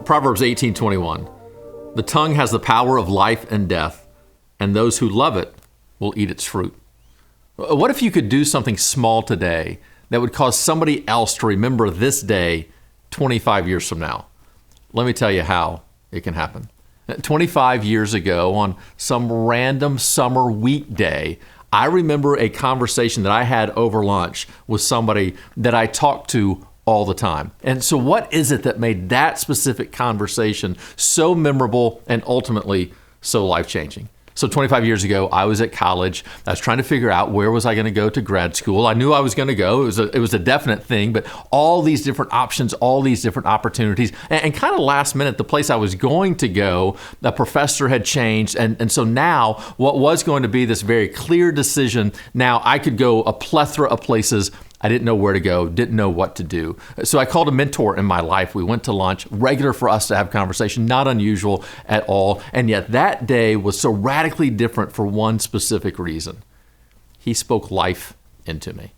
Proverbs 18:21. The tongue has the power of life and death, and those who love it will eat its fruit. What if you could do something small today that would cause somebody else to remember this day 25 years from now? Let me tell you how it can happen. 25 years ago, on some random summer weekday, I remember a conversation that I had over lunch with somebody that I talked to all the time. And so what is it that made that specific conversation so memorable and ultimately so life-changing? So 25 years ago, I was at college. I was trying to figure out where was I going to go to grad school. I knew I was going to go. It was a definite thing, but all these different options, all these different opportunities, and kind of last minute, the place I was going to go, the professor had changed. And so now what was going to be this very clear decision, now I could go a plethora of places. I didn't know where to go, didn't know what to do. So I called a mentor in my life. We went to lunch, regular for us to have conversation, not unusual at all. And yet that day was so radically different for one specific reason. He spoke life into me.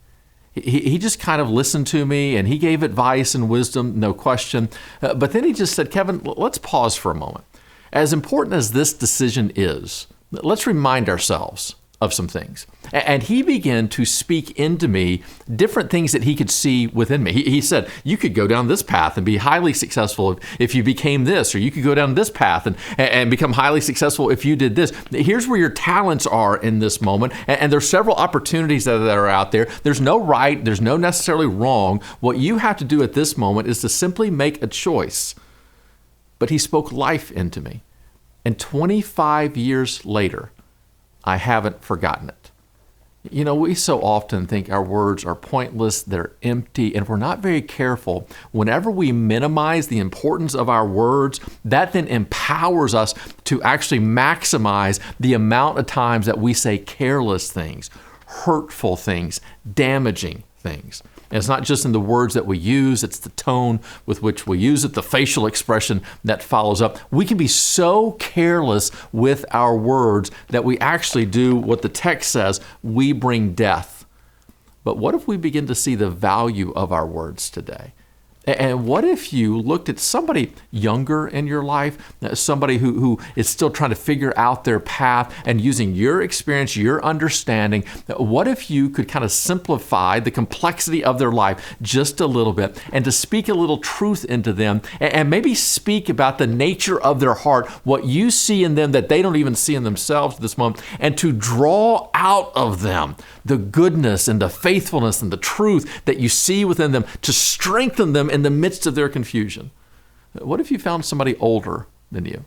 He just kind of listened to me and he gave advice and wisdom, no question. But then he just said, Kevin, let's pause for a moment. As important as this decision is, let's remind ourselves of some things. And he began to speak into me different things that he could see within me. He said, you could go down this path and be highly successful if you became this, or you could go down this path and become highly successful if you did this. Here's where your talents are in this moment. And there's several opportunities that are out there. There's no right, there's no necessarily wrong. What you have to do at this moment is to simply make a choice. But he spoke life into me. And 25 years later, I haven't forgotten it. You know, we so often think our words are pointless, they're empty, and if we're not very careful, whenever we minimize the importance of our words, that then empowers us to actually maximize the amount of times that we say careless things, hurtful things, damaging things. And it's not just in the words that we use, it's the tone with which we use it, the facial expression that follows up. We can be so careless with our words that we actually do what the text says, we bring death. But what if we begin to see the value of our words today? And what if you looked at somebody younger in your life, somebody who is still trying to figure out their path and using your experience, your understanding, what if you could kind of simplify the complexity of their life just a little bit and to speak a little truth into them and maybe speak about the nature of their heart, what you see in them that they don't even see in themselves at this moment, and to draw out of them the goodness and the faithfulness and the truth that you see within them to strengthen them in the midst of their confusion. What if you found somebody older than you?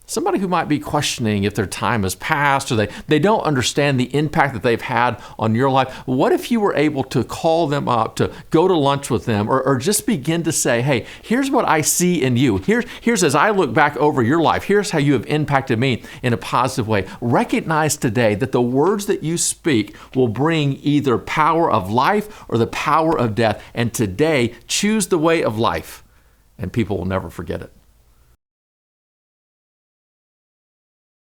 Somebody who might be questioning if their time has passed or they don't understand the impact that they've had on your life. What if you were able to call them up, to go to lunch with them, or just begin to say, hey, here's what I see in you. Here's as I look back over your life, here's how you have impacted me in a positive way. Recognize today that the words that you speak will bring either power of life or the power of death. And today, choose the way of life, and people will never forget it.